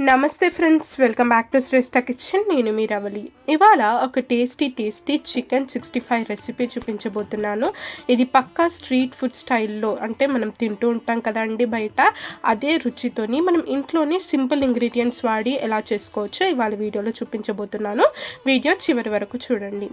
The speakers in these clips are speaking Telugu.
నమస్తే friends, welcome back to Shreshta kitchen. నేను మీ రవలి. ఇవాళ ఒక టేస్టీ చికెన్ 65 రెసిపీ చూపించబోతున్నాను. ఇది పక్కా స్ట్రీట్ ఫుడ్ స్టైల్లో, అంటే మనం తింటూ ఉంటాం కదండి బయట, అదే రుచితోని మనం ఇంట్లోనే సింపుల్ ఇంగ్రీడియంట్స్ వాడి ఎలా చేసుకోవచ్చో ఇవాళ వీడియోలో చూపించబోతున్నాను. వీడియో చివరి వరకు చూడండి.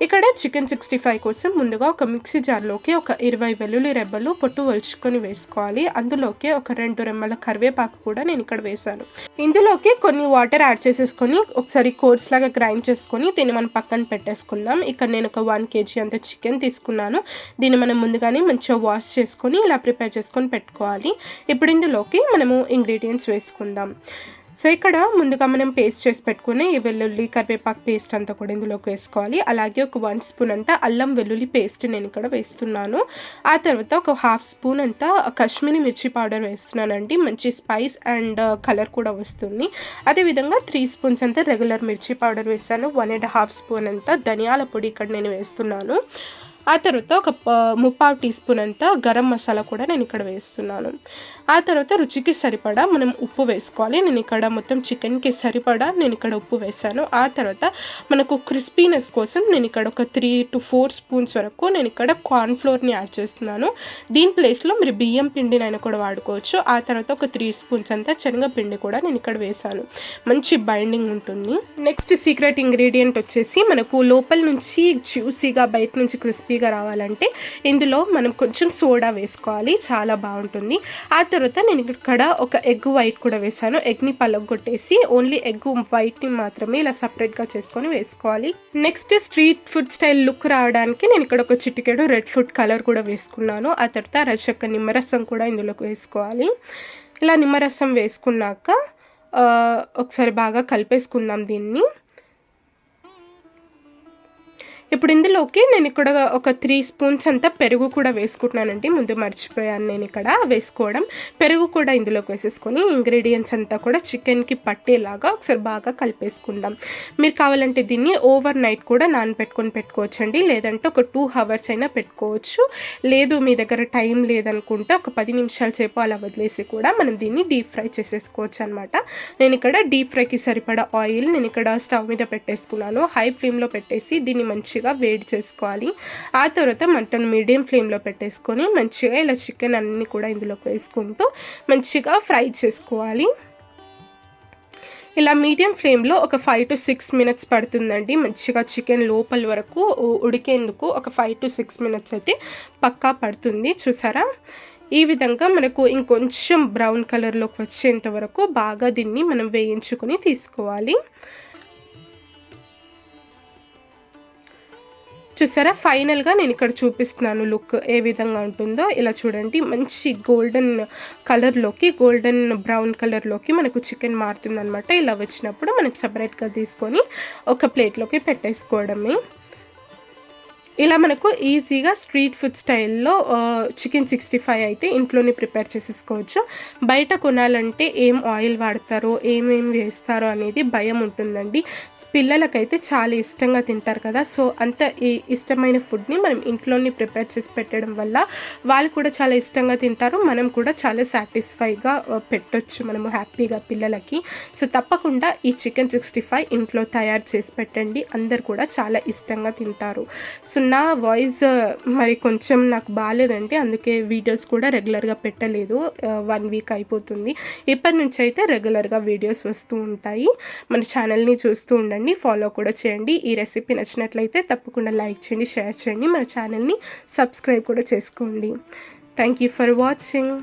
ఇక్కడ చికెన్ 65 కోసం ముందుగా ఒక మిక్సీ జార్లోకి ఒక 20 వెల్లుల్లి రెబ్బలు పొట్టు ఒలుచుకొని వేసుకోవాలి. అందులోకి ఒక 2 రెమ్మల కరివేపాకు కూడా నేను ఇక్కడ వేశాను. ఇందులోకి కొన్ని వాటర్ యాడ్ చేసేసుకొని ఒకసారి కోర్స్ లాగా గ్రైండ్ చేసుకొని దీన్ని మనం పక్కన పెట్టేసుకుందాం. ఇక్కడ నేను ఒక 1 kg అంత చికెన్ తీసుకున్నాను. దీన్ని మనం ముందుగానే మంచిగా వాష్ చేసుకొని ఇలా ప్రిపేర్ చేసుకొని పెట్టుకోవాలి. ఇప్పుడు ఇందులోకి మనము ఇంగ్రీడియంట్స్ వేసుకుందాం. సో ఇక్కడ ముందుగా మనం పేస్ట్ చేసి పెట్టుకుని ఈ వెల్లుల్లి కరివేపాకు పేస్ట్ అంతా కూడా ఇందులోకి వేసుకోవాలి. అలాగే ఒక 1 స్పూన్ అంతా అల్లం వెల్లుల్లి పేస్ట్ నేను ఇక్కడ వేస్తున్నాను. ఆ తర్వాత ఒక 1/2 స్పూన్ అంతా కాశ్మీరీ మిర్చి పౌడర్ వేస్తున్నానండి. మంచి స్పైస్ అండ్ కలర్ కూడా వస్తుంది. అదేవిధంగా 3 స్పూన్స్ అంతా రెగ్యులర్ మిర్చి పౌడర్ వేసాను. 1.5 స్పూన్ అంతా ధనియాల పొడి ఇక్కడ నేను వేస్తున్నాను. ఆ తర్వాత ఒక 3/4 టీ స్పూన్ అంతా గరం మసాలా కూడా నేను ఇక్కడ వేస్తున్నాను. ఆ తర్వాత రుచికి సరిపడా మనం ఉప్పు వేసుకోవాలి. నేను ఇక్కడ మొత్తం చికెన్కి సరిపడా నేను ఇక్కడ ఉప్పు వేసాను. ఆ తర్వాత మనకు క్రిస్పీనెస్ కోసం నేను ఇక్కడ ఒక 3 to 4 స్పూన్స్ వరకు నేను ఇక్కడ కార్న్ఫ్లోర్ని యాడ్ చేస్తున్నాను. దీని ప్లేస్లో మీరు బియ్యం పిండినైనా కూడా వాడుకోవచ్చు. ఆ తర్వాత ఒక 3 స్పూన్స్ అంతా శనగపిండి కూడా నేను ఇక్కడ వేసాను. మంచి బైండింగ్ ఉంటుంది. నెక్స్ట్ సీక్రెట్ ఇంగ్రీడియంట్ వచ్చేసి మనకు లోపల నుంచి జ్యూసీగా బయట నుంచి క్రిస్పీగా రావాలంటే ఇందులో మనం కొంచెం సోడా వేసుకోవాలి. చాలా బాగుంటుంది. ఆ తర్వాత నేను ఇక్కడ ఒక ఎగ్ వైట్ కూడా వేసాను. ఎగ్ని పలగొట్టేసి ఓన్లీ ఎగ్ వైట్ని మాత్రమే ఇలా సపరేట్గా చేసుకొని వేసుకోవాలి. Next street food style look రావడానికి నేను ఇక్కడ ఒక చిటికెడు రెడ్ ఫుడ్ కలర్ కూడా వేసుకున్నాను. ఆ తర్వాత అరచక్క నిమ్మరసం కూడా ఇందులోకి వేసుకోవాలి. ఇలా నిమ్మరసం వేసుకున్నాక ఒకసారి బాగా కలిపేసుకుందాం దీన్ని. ఇప్పుడు ఇందులోకి నేను ఇక్కడ ఒక 3 స్పూన్స్ అంతా పెరుగు కూడా వేసుకుంటున్నానండి. ముందు మర్చిపోయాను నేను ఇక్కడ వేసుకోవడం. పెరుగు కూడా ఇందులోకి వేసేసుకొని ఇంగ్రీడియంట్స్ అంతా కూడా చికెన్కి పట్టేలాగా ఒకసారి బాగా కలిపేసుకుందాం. మీరు కావాలంటే దీన్ని ఓవర్ నైట్ కూడా నానబెట్టుకొని పెట్టుకోవచ్చండి. లేదంటే ఒక 2 hours అయినా పెట్టుకోవచ్చు. లేదు మీ దగ్గర టైం లేదనుకుంటే ఒక 10 నిమిషాల సేపు అలా వదిలేసి కూడా మనం దీన్ని డీప్ ఫ్రై చేసేసుకోవచ్చు అనమాట. నేను ఇక్కడ డీప్ ఫ్రైకి సరిపడా ఆయిల్ నేను ఇక్కడ స్టవ్ మీద పెట్టేసుకున్నాను. హై ఫ్లేమ్లో పెట్టేసి దీన్ని మంచిగా వేడి చేసుకోవాలి. ఆ తర్వాత మంటను మీడియం ఫ్లేమ్లో పెట్టేసుకొని మంచిగా ఇలా చికెన్ అన్నీ కూడా ఇందులోకి వేసుకుంటూ మంచిగా ఫ్రై చేసుకోవాలి. ఇలా మీడియం ఫ్లేమ్లో ఒక 5 to 6 minutes పడుతుందండి. మంచిగా చికెన్ లోపల వరకు ఉడికేందుకు ఒక 5 to 6 minutes అయితే పక్కా పడుతుంది. చూసారా, ఈ విధంగా మనకు ఇంకొంచెం బ్రౌన్ కలర్లోకి వచ్చేంత వరకు బాగా దీన్ని మనం వేయించుకొని తీసుకోవాలి. చూసారా, ఫైనల్గా నేను ఇక్కడ చూపిస్తున్నాను లుక్ ఏ విధంగా ఉంటుందో. ఇలా చూడండి, మంచి గోల్డెన్ కలర్లోకి గోల్డెన్ బ్రౌన్ కలర్లోకి మనకు చికెన్ మారుతుంది అనమాట. ఇలా వచ్చినప్పుడు మనం సపరేట్గా తీసుకొని ఒక ప్లేట్లోకి పెట్టేసుకోవడమే. ఇలా మనకు ఈజీగా స్ట్రీట్ ఫుడ్ స్టైల్లో చికెన్ 65 అయితే ఇంట్లోనే ప్రిపేర్ చేసేసుకోవచ్చు. బయట కొనాలంటే ఏం ఆయిల్ వాడతారో ఏమేమి వేస్తారో అనేది భయం ఉంటుందండి. పిల్లలకైతే చాలా ఇష్టంగా తింటారు కదా. సో అంత ఇష్టమైన ఫుడ్ని మనం ఇంట్లోనే ప్రిపేర్ చేసి పెట్టడం వల్ల వాళ్ళు కూడా చాలా ఇష్టంగా తింటారు. మనం కూడా చాలా సాటిస్ఫైగా పెట్టొచ్చు మనము హ్యాపీగా పిల్లలకి. సో తప్పకుండా ఈ చికెన్ 65 ఇంట్లో తయారు చేసి పెట్టండి. అందరు కూడా చాలా ఇష్టంగా తింటారు. సో నా వాయిస్ మరి కొంచెం నాకు బాగాలేదండి, అందుకే వీడియోస్ కూడా రెగ్యులర్గా పెట్టలేదు. 1 week అయిపోతుంది. ఇప్పటి నుంచి అయితే రెగ్యులర్గా వీడియోస్ వస్తూ ఉంటాయి. మన ఛానల్ని చూస్తూ ఉండండి, ఫాలో కూడా చేయండి. ఈ రెసిపీ నచ్చినట్లయితే తప్పకుండా లైక్ చేయండి, షేర్ చేయండి, మన ఛానల్ని సబ్స్క్రైబ్ కూడా చేసుకోండి. Thank you for watching.